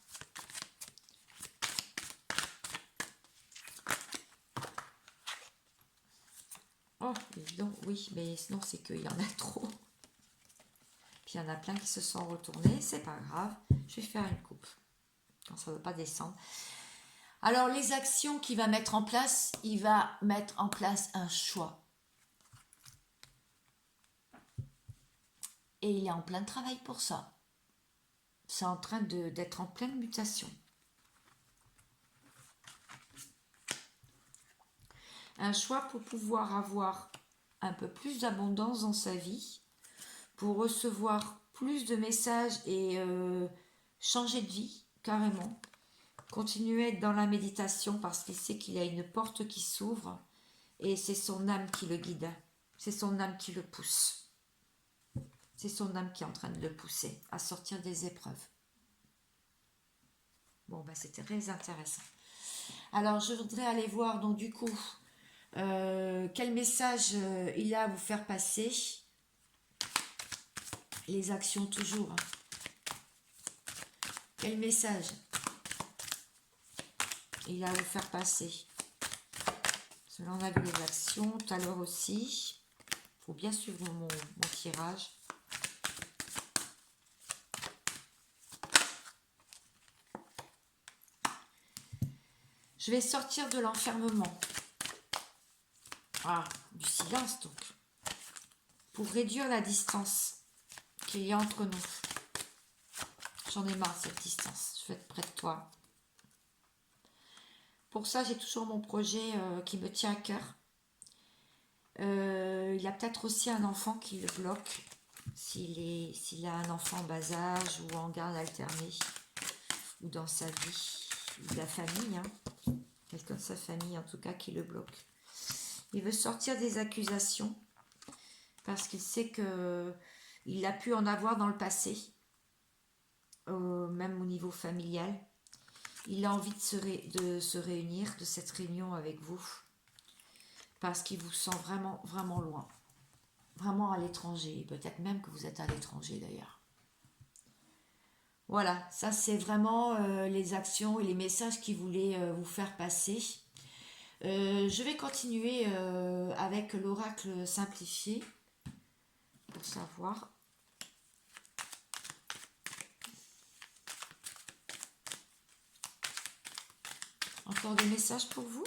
Oh, évidemment, oui, mais sinon c'est qu'il y en a trop. Puis il y en a plein qui se sont retournés, c'est pas grave. Je vais faire une coupe quand ça ne veut pas descendre. Alors les actions qu'il va mettre en place, il va mettre en place un choix. Et il est en plein travail pour ça. C'est en train d'être en pleine mutation. Un choix pour pouvoir avoir un peu plus d'abondance dans sa vie, pour recevoir plus de messages et changer de vie, carrément. Continuer à être dans la méditation parce qu'il sait qu'il a une porte qui s'ouvre et c'est son âme qui le guide. C'est son âme qui le pousse. C'est son âme qui est en train de le pousser à sortir des épreuves. Bon, ben c'était très intéressant. Alors, je voudrais aller voir, donc du coup, quel message il a à vous faire passer. Les actions toujours. Quel message il a à vous faire passer? Cela, on a vu les actions tout à l'heure aussi. Il faut bien suivre mon tirage. Je vais sortir de l'enfermement. Ah, du silence donc. Pour réduire la distance qu'il y a entre nous. J'en ai marre de cette distance. Je veux être près de toi. Pour ça, j'ai toujours mon projet qui me tient à cœur. Il y a peut-être aussi un enfant qui le bloque. S'il a un enfant en bas âge ou en garde alternée. Ou dans sa vie. Ou de la famille. Hein. Quelqu'un de sa famille en tout cas qui le bloque. Il veut sortir des accusations. Parce qu'il sait qu'il a pu en avoir dans le passé. Même au niveau familial. Il a envie de se réunir, de cette réunion avec vous, parce qu'il vous sent vraiment, vraiment loin, vraiment à l'étranger, peut-être même que vous êtes à l'étranger d'ailleurs. Voilà, ça c'est vraiment les actions et les messages qu'il voulait vous faire passer. Je vais continuer avec l'oracle simplifié, pour savoir. Encore des messages pour vous?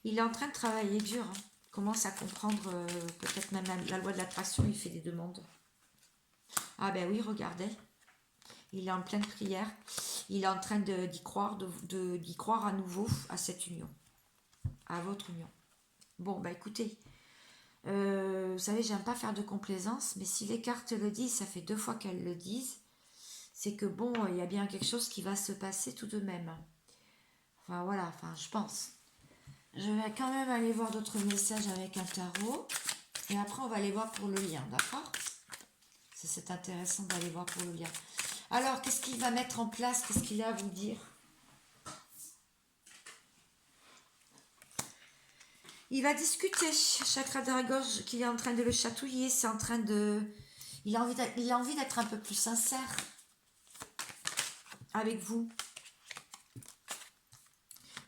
Il est en train de travailler dur. Hein. Il commence à comprendre peut-être même la loi de l'attraction. Il fait des demandes. Ah ben oui, regardez. Il est en pleine prière. Il est en train d'y croire, d'y croire à nouveau à cette union, à votre union. Bon, bah écoutez, vous savez, j'aime pas faire de complaisance, mais si les cartes le disent, ça fait 2 fois qu'elles le disent, c'est que bon, il y a bien quelque chose qui va se passer tout de même. Enfin voilà, enfin je pense. Je vais quand même aller voir d'autres messages avec un tarot. Et après, on va aller voir pour le lien, d'accord? C'est intéressant d'aller voir pour le lien. Alors, qu'est-ce qu'il va mettre en place? Qu'est-ce qu'il a à vous dire? Il va discuter. Chakra de la gorge, qu'il est en train de le chatouiller. C'est en train de... Il a envie d'être un peu plus sincère avec vous.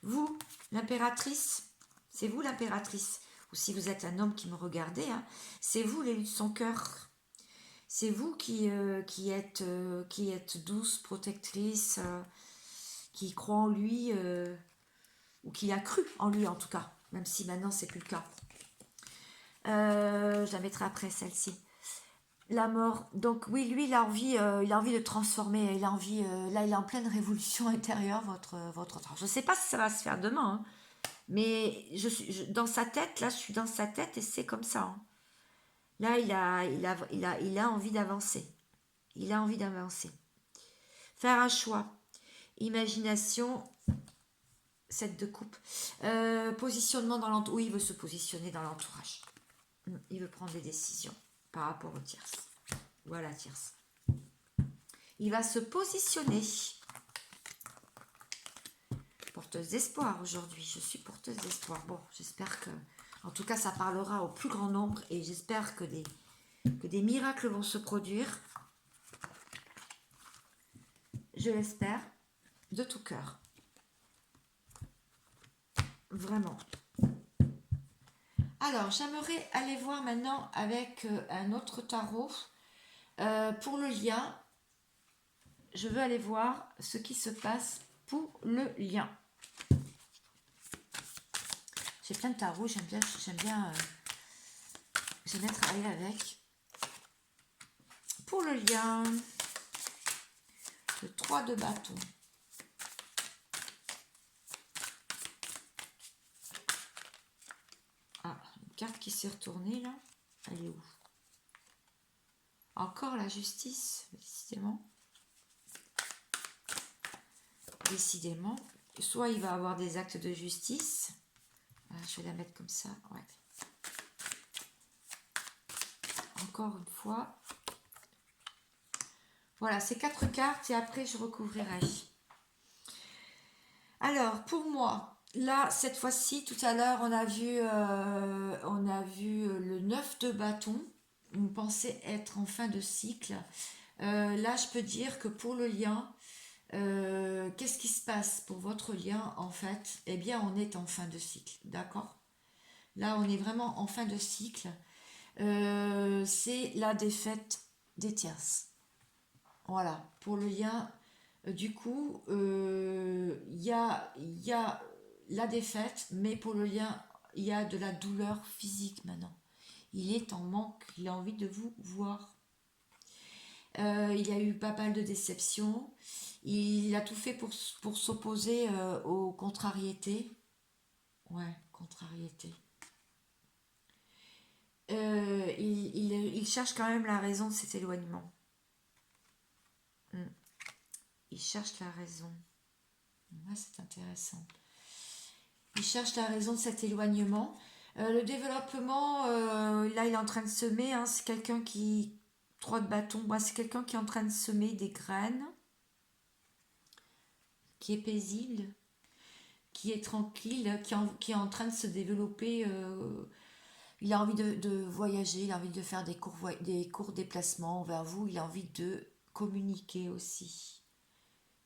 Vous, l'impératrice, c'est vous l'impératrice. Ou si vous êtes un homme qui me regardez, hein, c'est vous l'élu de son cœur. C'est vous qui êtes douce, protectrice, qui croit en lui, ou qui a cru en lui en tout cas, même si maintenant c'est plus le cas. Je la mettrai après celle-ci. La mort. Donc oui, lui, il a envie de transformer. Il a envie, là, il est en pleine révolution intérieure, votre autre. Je ne sais pas si ça va se faire demain, hein, mais dans sa tête, là, je suis dans sa tête et c'est comme ça. Hein. Là, il a envie d'avancer. Il a envie d'avancer. Faire un choix. Imagination. 7 de coupe. Positionnement dans l'entourage. Oui, il veut se positionner dans l'entourage. Il veut prendre des décisions par rapport au tierce. Voilà, tierce. Il va se positionner. Porteuse d'espoir aujourd'hui. Je suis porteuse d'espoir. Bon, j'espère que... En tout cas, ça parlera au plus grand nombre et j'espère que des miracles vont se produire. Je l'espère de tout cœur. Vraiment. Alors, j'aimerais aller voir maintenant avec un autre tarot. Pour le lien, je veux aller voir ce qui se passe pour le lien. J'ai plein de tarots, j'aime bien travailler avec. Pour le lien, le 3 de bâton. Ah, une carte qui s'est retournée là. Elle est où? Encore la justice, décidément. Décidément. Soit il va avoir des actes de justice. Je vais la mettre comme ça. Ouais. Encore une fois. Voilà, ces 4 cartes et après je recouvrirai. Alors, pour moi, là, cette fois-ci, tout à l'heure, on a vu le 9 de bâton. On pensait être en fin de cycle. Là, je peux dire que pour le lien, qu'est-ce qui se passe pour votre lien en fait? Eh bien, on est en fin de cycle, d'accord? Là, on est vraiment en fin de cycle. C'est la défaite des tierces. Voilà, pour le lien, du coup, il y a la défaite, mais pour le lien, il y a de la douleur physique maintenant. Il est en manque, il a envie de vous voir. Il y a eu pas mal de déceptions. Il a tout fait pour s'opposer aux contrariétés. Ouais, contrariétés. Il cherche quand même la raison de cet éloignement. Il cherche la raison. Ouais, c'est intéressant. Il cherche la raison de cet éloignement. Le développement, là, il est en train de semer. Hein, c'est quelqu'un qui... 3 de bâton. Ouais, c'est quelqu'un qui est en train de semer des graines. Qui est paisible. Qui est tranquille. Qui est en train de se développer. Il a envie de voyager. Il a envie de faire des courts déplacements vers vous. Il a envie de communiquer aussi.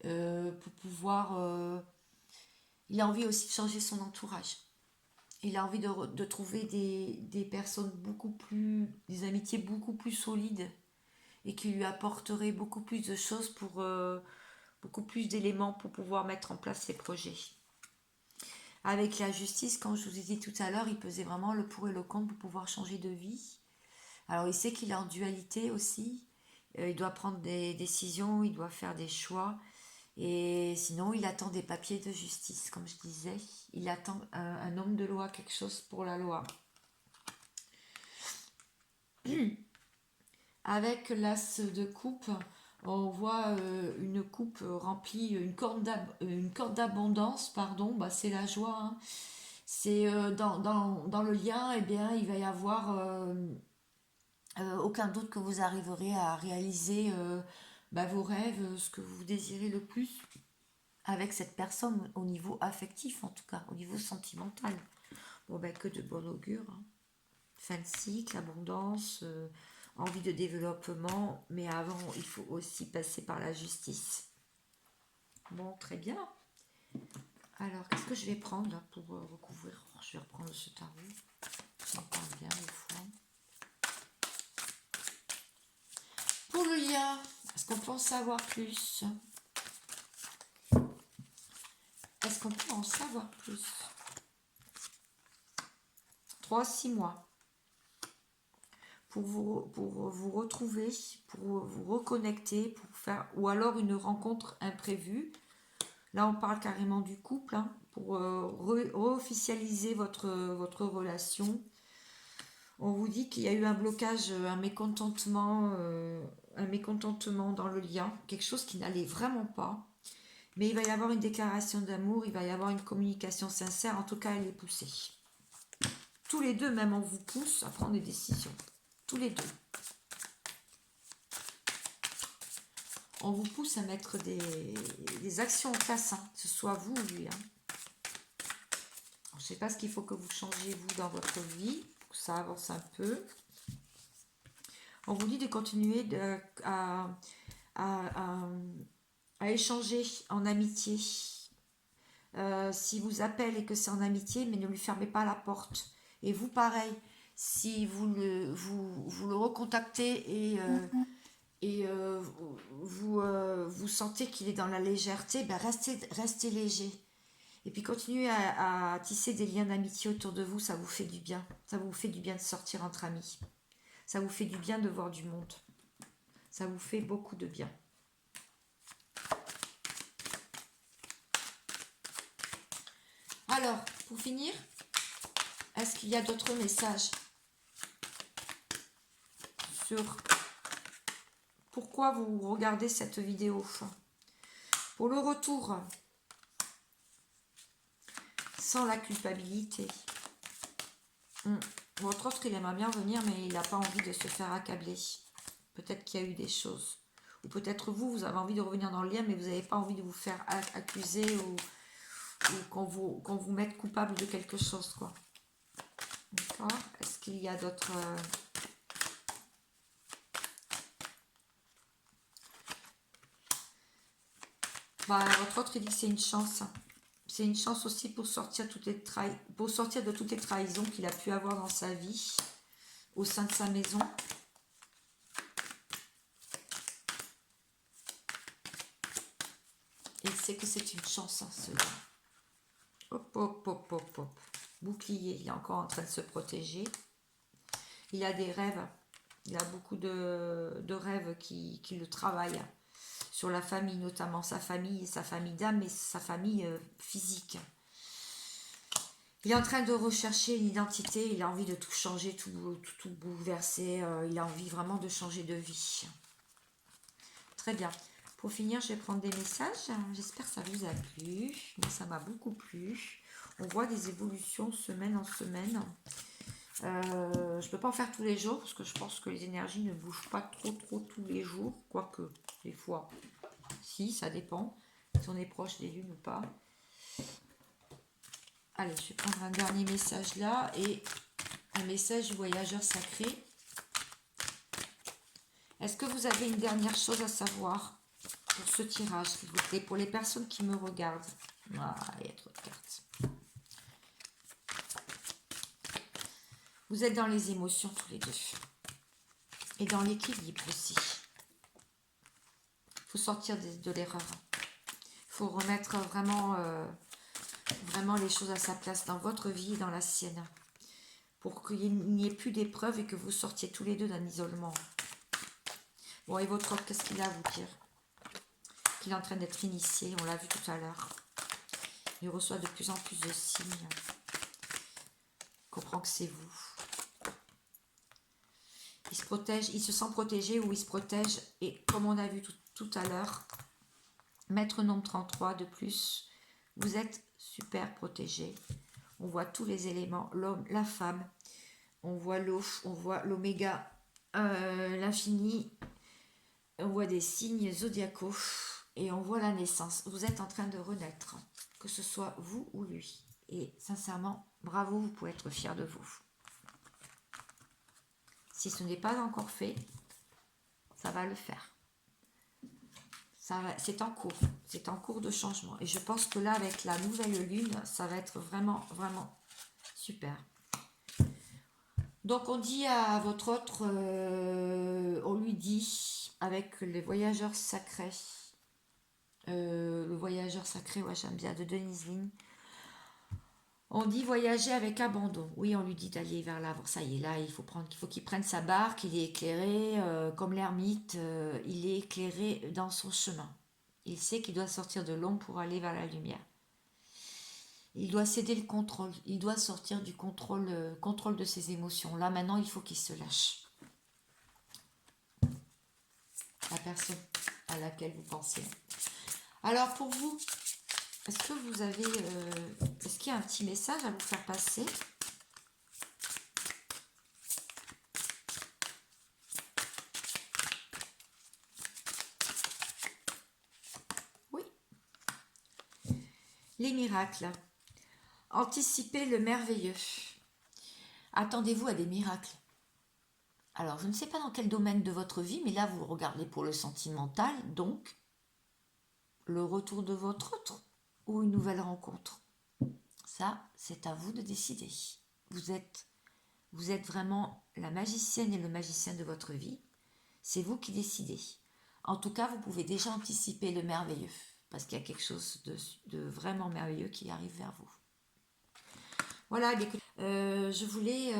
Pour pouvoir... il a envie aussi de changer son entourage. Il a envie de trouver des personnes des amitiés beaucoup plus solides et qui lui apporteraient beaucoup plus de choses beaucoup plus d'éléments pour pouvoir mettre en place ses projets. Avec la justice, comme je vous ai dit tout à l'heure, il pesait vraiment le pour et le contre pour pouvoir changer de vie. Alors il sait qu'il est en dualité aussi. Il doit prendre des décisions, il doit faire des choix. Et sinon, il attend des papiers de justice, comme je disais. Il attend un homme de loi, quelque chose pour la loi. Avec l'as de coupe, on voit une coupe remplie, une corde d'abondance, pardon, bah, c'est la joie. Hein. C'est dans le lien, eh bien, il va y avoir aucun doute que vous arriverez à réaliser bah, vos rêves, ce que vous désirez le plus avec cette personne au niveau affectif, en tout cas, au niveau sentimental. Bon, ben, que de bon augure. Hein. Fin de cycle, abondance, envie de développement, mais avant, il faut aussi passer par la justice. Bon, très bien. Alors, qu'est-ce que je vais prendre là, pour recouvrir? Je vais reprendre ce tarot. J'en parle bien des fois. Pour le lien, est-ce qu'on peut en savoir plus? Est-ce qu'on peut en savoir plus? 3-6 mois. Pour vous retrouver, pour vous reconnecter, pour faire, ou alors une rencontre imprévue. Là, on parle carrément du couple, hein, pour re-officialiser votre relation. On vous dit qu'il y a eu un blocage, un mécontentement dans le lien, quelque chose qui n'allait vraiment pas. Mais il va y avoir une déclaration d'amour, il va y avoir une communication sincère, en tout cas, elle est poussée. Tous les deux, même, on vous pousse à prendre des décisions. Tous les deux. On vous pousse à mettre des actions en place, hein, que ce soit vous ou lui. Hein. Je ne sais pas ce qu'il faut que vous changiez, vous, dans votre vie, pour que ça avance un peu. On vous dit de continuer à échanger en amitié. Si vous appelle et que c'est en amitié, mais ne lui fermez pas la porte. Et vous, pareil, si vous le recontactez et vous sentez qu'il est dans la légèreté, ben restez léger. Et puis continuez à tisser des liens d'amitié autour de vous, ça vous fait du bien. Ça vous fait du bien de sortir entre amis. Ça vous fait du bien de voir du monde. Ça vous fait beaucoup de bien. Alors, pour finir, est-ce qu'il y a d'autres messages sur pourquoi vous regardez cette vidéo? Pour le retour, sans la culpabilité. Votre autre, il aimerait bien venir, mais il n'a pas envie de se faire accabler. Peut-être qu'il y a eu des choses. Ou peut-être vous avez envie de revenir dans le lien, mais vous n'avez pas envie de vous faire accuser ou qu'on vous mette coupable de quelque chose, quoi. D'accord? Est-ce qu'il y a d'autres... votre autre, il dit que c'est une chance. C'est une chance aussi pour sortir, de toutes les trahisons qu'il a pu avoir dans sa vie, au sein de sa maison. Et il sait que c'est une chance, hein, celui-là. Hop, hop, hop, hop, hop. Bouclier, il est encore en train de se protéger. Il a des rêves. Il a beaucoup de rêves qui le travaillent. Sur la famille, notamment sa famille d'âme, mais sa famille physique. Il est en train de rechercher une identité, il a envie de tout changer, tout bouleverser, il a envie vraiment de changer de vie. Très bien. Pour finir, je vais prendre des messages. J'espère que ça vous a plu. Moi, ça m'a beaucoup plu. On voit des évolutions semaine en semaine. Je ne peux pas en faire tous les jours parce que je pense que les énergies ne bougent pas trop tous les jours. Quoique, des fois, si, ça dépend. Si on est proche des lunes ou pas. Allez, je vais prendre un dernier message là et un message du voyageur sacré. Est-ce que vous avez une dernière chose à savoir pour ce tirage, s'il vous plaît, pour les personnes qui me regardent? Ah, il y a trop de cartes. Vous êtes dans les émotions tous les deux. Et dans l'équilibre aussi. Il faut sortir de l'erreur. Il faut remettre vraiment les choses à sa place dans votre vie et dans la sienne. Pour qu'il n'y ait plus d'épreuves et que vous sortiez tous les deux d'un isolement. Bon, et votre autre, qu'est-ce qu'il a à vous dire? Qu'il est en train d'être initié, on l'a vu tout à l'heure. Il reçoit de plus en plus de signes. Il comprend que c'est vous. Il se protège, il se sent protégé ou il se protège. Et comme on a vu tout à l'heure, maître nombre 33 de plus, vous êtes super protégé. On voit tous les éléments, l'homme, la femme, on voit l'eau, on voit l'oméga, l'infini, on voit des signes zodiacaux et on voit la naissance. Vous êtes en train de renaître, que ce soit vous ou lui. Et sincèrement, bravo, vous pouvez être fier de vous. Si ce n'est pas encore fait, ça va le faire. C'est en cours de changement. Et je pense que là, avec la nouvelle lune, ça va être vraiment, vraiment super. Donc, on dit à votre autre, on lui dit, avec les voyageurs sacrés, le voyageur sacré, ouais, j'aime bien, de Denise Ligne, on dit voyager avec abandon. Oui, on lui dit d'aller vers l'avant. Ça y est, là, il faut qu'il prenne sa barque. Il est éclairé, comme l'ermite. Il est éclairé dans son chemin. Il sait qu'il doit sortir de l'ombre pour aller vers la lumière. Il doit céder le contrôle. Il doit sortir du contrôle de ses émotions. Là, maintenant, il faut qu'il se lâche. La personne à laquelle vous pensez. Alors, pour vous, est-ce que vous avez... est-ce qu'il y a un petit message à vous faire passer? Oui. Les miracles. Anticipez le merveilleux. Attendez-vous à des miracles. Alors, je ne sais pas dans quel domaine de votre vie, mais là, vous regardez pour le sentimental, donc, le retour de votre autre ou une nouvelle rencontre. Ça, c'est à vous de décider. Vous êtes vraiment la magicienne et le magicien de votre vie. C'est vous qui décidez. En tout cas, vous pouvez déjà anticiper le merveilleux, parce qu'il y a quelque chose de vraiment merveilleux qui arrive vers vous. Voilà, je voulais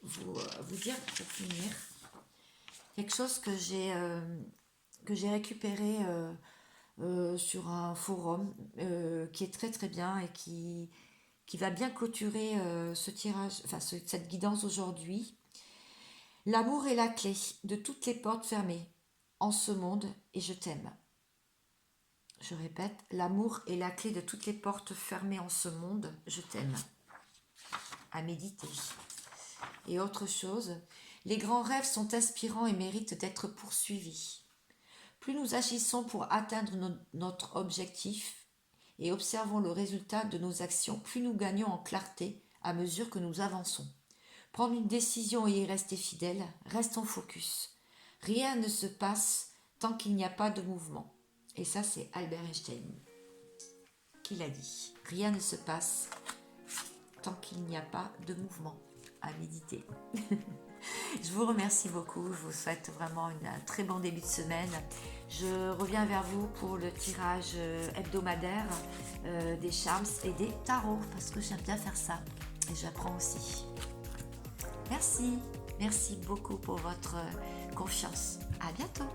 vous dire, pour finir, quelque chose que j'ai récupéré sur un forum qui est très très bien et qui va bien clôturer ce tirage, enfin cette guidance aujourd'hui. L'amour est la clé de toutes les portes fermées en ce monde et je t'aime. Je répète, l'amour est la clé de toutes les portes fermées en ce monde, je t'aime. À méditer. Et autre chose, les grands rêves sont inspirants et méritent d'être poursuivis. Plus nous agissons pour atteindre notre objectif et observons le résultat de nos actions, plus nous gagnons en clarté à mesure que nous avançons. Prendre une décision et y rester fidèle, restons focus. Rien ne se passe tant qu'il n'y a pas de mouvement. Et ça, c'est Albert Einstein qui l'a dit. Rien ne se passe tant qu'il n'y a pas de mouvement. À méditer. Je vous remercie beaucoup. Je vous souhaite vraiment un très bon début de semaine. Je reviens vers vous pour le tirage hebdomadaire des charms et des tarots parce que j'aime bien faire ça et j'apprends aussi. Merci beaucoup pour votre confiance. À bientôt.